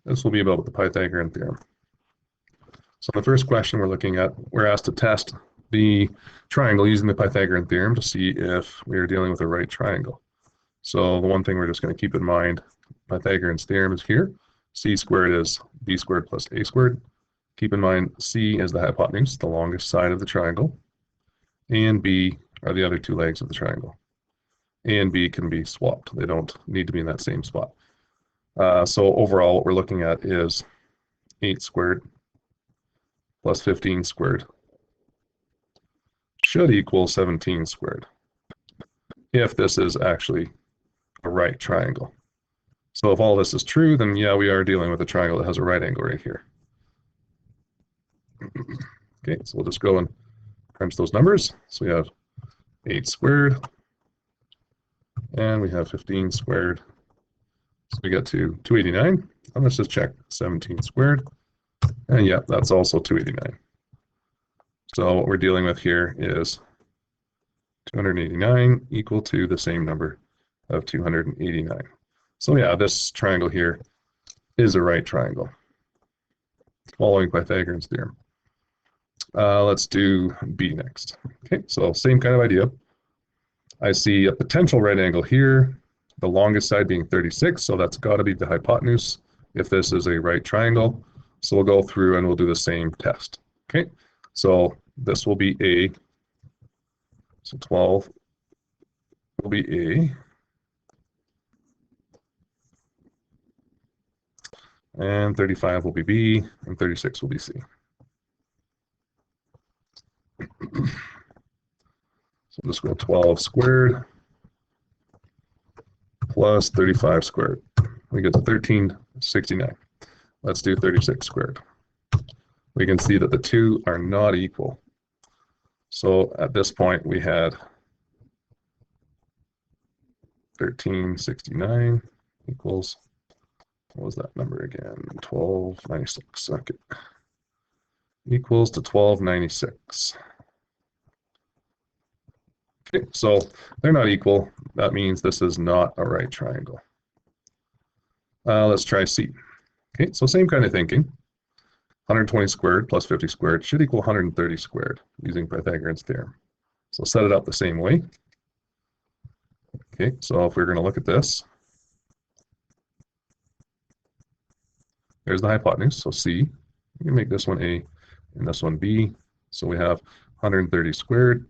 This will be about the Pythagorean theorem. So the first question we're looking at, we're asked to test the triangle using the Pythagorean theorem to see if we are dealing with a right triangle. So the one thing we're just going to keep in mind, Pythagorean's theorem is here. C squared is b squared plus a squared. Keep in mind C is the hypotenuse, the longest side of the triangle. A and B are the other two legs of the triangle. A and B can be swapped. They don't need to be in that same spot. So overall, what we're looking at is 8 squared plus 15 squared should equal 17 squared if this is actually a right triangle. So if all this is true, then yeah, we are dealing with a triangle that has a right angle right here. Okay, so we'll just go and crunch those numbers. So we have 8 squared, and we have 15 squared. So we get to 289. And let's just check 17 squared. And yeah, that's also 289. So what we're dealing with here is 289 equal to the same number of 289. So yeah, this triangle here is a right triangle, following Pythagorean's theorem. Let's do B next. Okay, so same kind of idea. I see a potential right angle here, the longest side being 36, so that's got to be the hypotenuse if this is a right triangle. So we'll go through and we'll do the same test. Okay, so this will be A. So 12 will be A. And 35 will be B, and 36 will be C. So let's go 12 squared plus 35 squared. We get to 1369. Let's do 36 squared. We can see that the two are not equal. So at this point, we had 1369 equals, what was that number again? 1296. Okay. Equals to 1296. Okay, so they're not equal. That means this is not a right triangle. Let's try C. Okay, so same kind of thinking. 120 squared plus 50 squared should equal 130 squared using Pythagorean's theorem. So set it up the same way. Okay, so if we're going to look at this, there's the hypotenuse, so C. We can make this one A and this one B. So we have 130 squared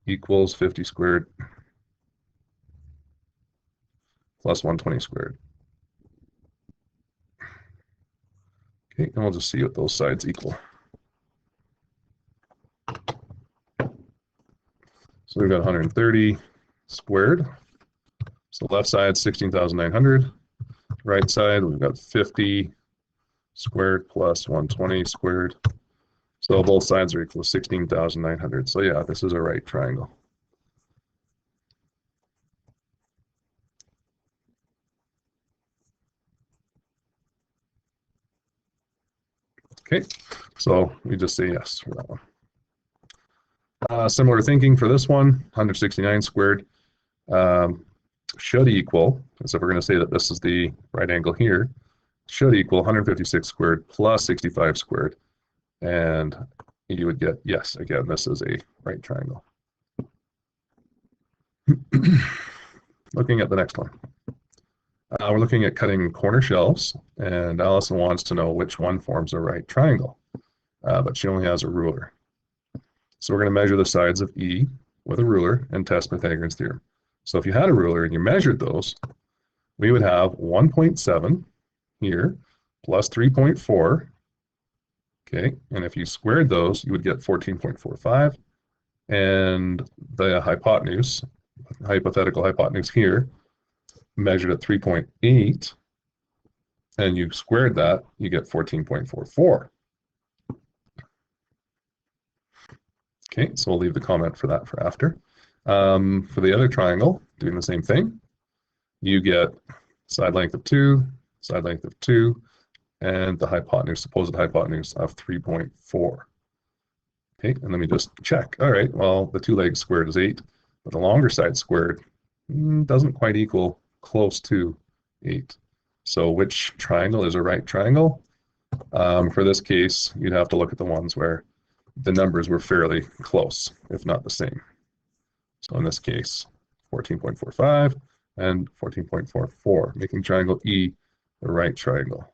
equals 50 squared plus 120 squared. Okay, and we'll just see what those sides equal. So we've got 130 squared. So left side 16,900. Right side we've got 50 squared plus 120 squared. So both sides are equal to 16,900. So yeah, this is a right triangle. Okay, so we just say yes for that one. Similar thinking for this one, 169 squared should equal, so if we're going to say that this is the right angle here, should equal 156 squared plus 65 squared. And you would get, yes, again, this is a right triangle. Looking at the next one. We're looking at cutting corner shelves, and Allison wants to know which one forms a right triangle, but she only has a ruler. So we're going to measure the sides of E with a ruler and test Pythagorean's theorem. So if you had a ruler and you measured those, we would have 1.7 here plus 3.4. Okay, and if you squared those, you would get 14.45. And the hypotenuse, hypothetical hypotenuse here, measured at 3.8, and you squared that, you get 14.44. Okay, so we'll leave the comment for that for after. For the other triangle, doing the same thing, you get side length of 2, side length of 2, and the hypotenuse, supposed hypotenuse of 3.4. Okay, and let me just check. All right, well, the two legs squared is 8, but the longer side squared doesn't quite equal close to 8. So which triangle is a right triangle? For this case, you'd have to look at the ones where the numbers were fairly close, if not the same. So in this case, 14.45 and 14.44, making triangle E the right triangle.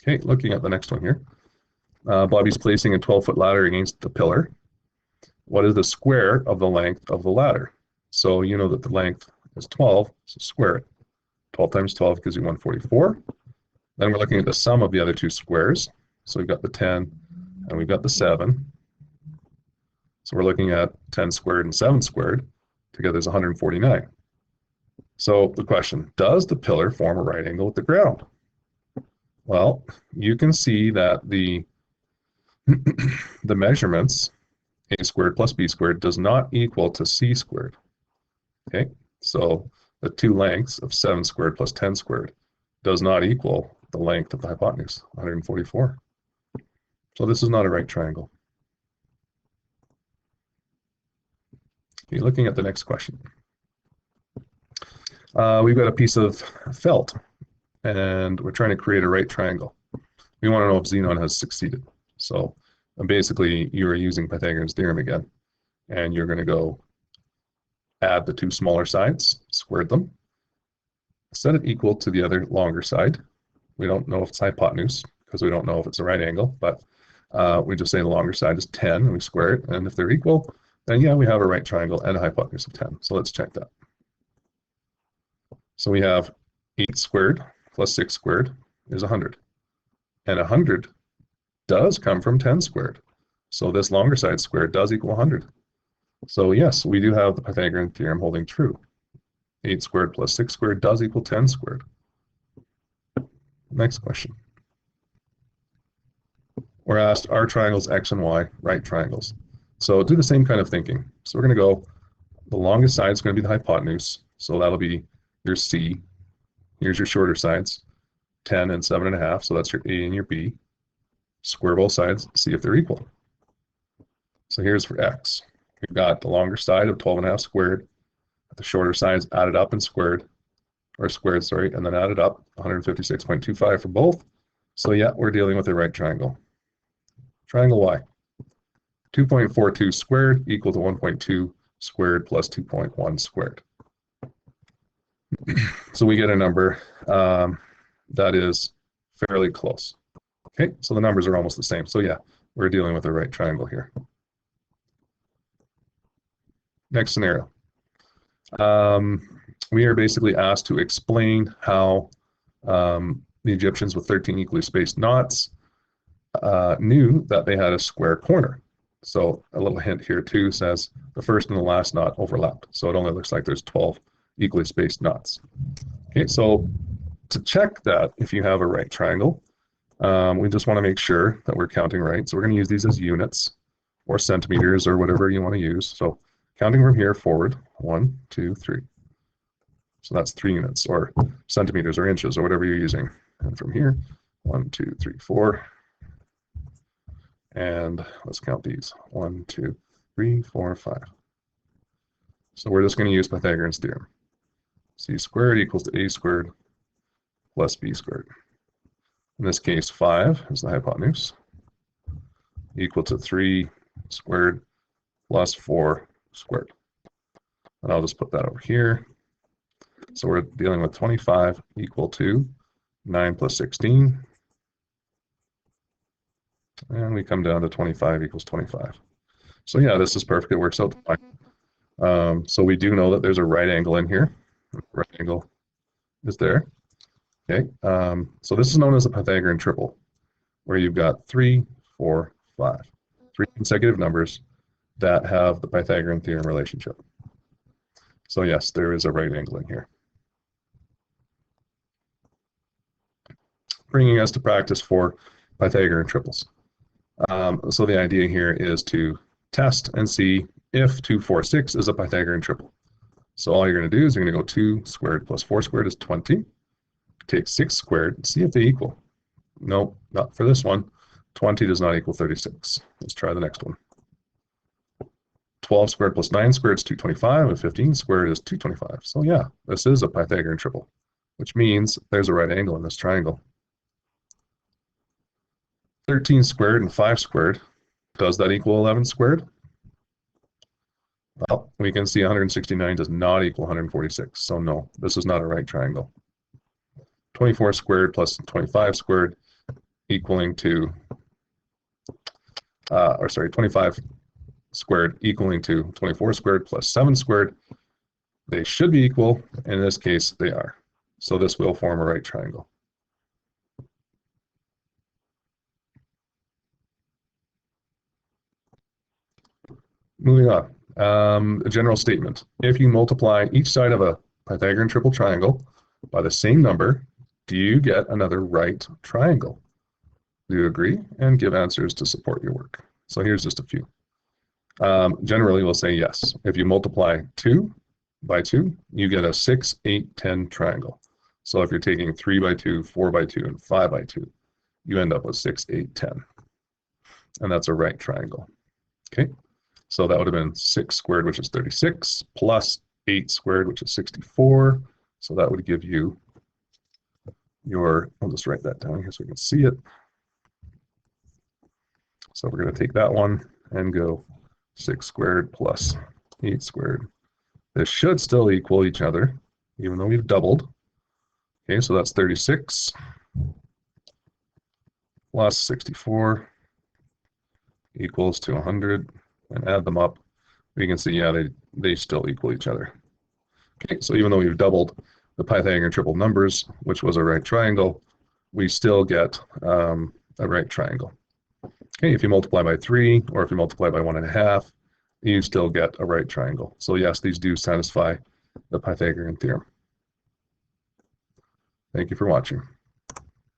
Okay, looking at the next one here. Bobby's placing a 12-foot ladder against the pillar. What is the square of the length of the ladder? So you know that the length is 12, so square it. 12 times 12 gives you 144. Then we're looking at the sum of the other two squares. So we've got the 10 and we've got the 7. So we're looking at 10 squared and 7 squared. Together is 149. So the question, does the pillar form a right angle with the ground? Well, you can see that the measurements, a squared plus b squared, does not equal to c squared. Okay, so the two lengths of 7 squared plus 10 squared does not equal the length of the hypotenuse, 144. So this is not a right triangle. Okay, looking at the next question. We've got a piece of felt, and we're trying to create a right triangle. We want to know if Xenon has succeeded. So basically, you're using Pythagorean theorem again, and you're going to go add the two smaller sides, square them, set it equal to the other longer side. We don't know if it's hypotenuse, because we don't know if it's a right angle, but we just say the longer side is 10, and we square it, and if they're equal, then yeah, we have a right triangle and a hypotenuse of 10. So let's check that. So we have 8 squared plus 6 squared is 100. And 100 does come from 10 squared. So this longer side squared does equal 100. So yes, we do have the Pythagorean theorem holding true. 8 squared plus 6 squared does equal 10 squared. Next question. We're asked, are triangles x and y right triangles? So do the same kind of thinking. So we're going to go, the longest side is going to be the hypotenuse. So that'll be your C. Here's your shorter sides, 10 and 7.5. So that's your A and your B. Square both sides, see if they're equal. So here's for x. We've got the longer side of 12.5 squared, the shorter sides added up and squared, and then added up, 156.25 for both. So yeah, we're dealing with a right triangle. Triangle Y. 2.42 squared equal to 1.2 squared plus 2.1 squared. So we get a number that is fairly close. Okay, so the numbers are almost the same. So yeah, we're dealing with a right triangle here. Next scenario. We are basically asked to explain how the Egyptians with 13 equally spaced knots knew that they had a square corner. So a little hint here too says the first and the last knot overlap. So it only looks like there's 12 equally spaced knots. Okay, so to check that if you have a right triangle, we just want to make sure that we're counting right. So we're going to use these as units or centimeters or whatever you want to use. So counting from here forward, 1, 2, 3. So that's 3 units, or centimeters or inches or whatever you're using. And from here, 1, 2, 3, 4. And let's count these. 1, 2, 3, 4, 5. So we're just going to use Pythagorean's theorem. C squared equals to A squared plus B squared. In this case, 5 is the hypotenuse, equal to 3 squared plus 4 squared. And I'll just put that over here. So we're dealing with 25 equal to 9 plus 16. And we come down to 25 equals 25. So yeah, this is perfect. It works out fine. So we do know that there's a right angle in here. Right angle is there. Okay. So this is known as a Pythagorean triple, where you've got 3, 4, 5. 3 consecutive numbers that have the Pythagorean theorem relationship. So yes, there is a right angle in here. Bringing us to practice for Pythagorean triples. So the idea here is to test and see if 2, 4, 6 is a Pythagorean triple. So all you're going to do is you're going to go 2 squared plus 4 squared is 20. Take 6 squared and see if they equal. Nope, not for this one. 20 does not equal 36. Let's try the next one. 12 squared plus 9 squared is 225, and 15 squared is 225. So yeah, this is a Pythagorean triple, which means there's a right angle in this triangle. 13 squared and 5 squared, does that equal 11 squared? Well, we can see 169 does not equal 146, so no, this is not a right triangle. 24 squared plus 25 squared equaling to, 25 squared equaling to 24 squared plus 7 squared. They should be equal. In this case, they are. So this will form a right triangle. Moving on. A general statement. If you multiply each side of a Pythagorean triple triangle by the same number, do you get another right triangle? Do you agree? And give answers to support your work. So here's just a few. Generally, we'll say yes. If you multiply 2 by 2, you get a 6, 8, 10 triangle. So if you're taking 3 by 2, 4 by 2, and 5 by 2, you end up with 6, 8, 10. And that's a right triangle. Okay, so that would have been 6 squared, which is 36, plus 8 squared, which is 64. So that would give you your, I'll just write that down here so we can see it. So we're going to take that one and go 6 squared plus 8 squared. This should still equal each other, even though we've doubled. Okay, so that's 36 plus 64 equals to 100, and add them up. We can see, yeah, they still equal each other. Okay, so even though we've doubled the Pythagorean triple numbers, which was a right triangle, we still get a right triangle. Okay, if you multiply by 3, or if you multiply by 1.5, you still get a right triangle. So yes, these do satisfy the Pythagorean theorem. Thank you for watching.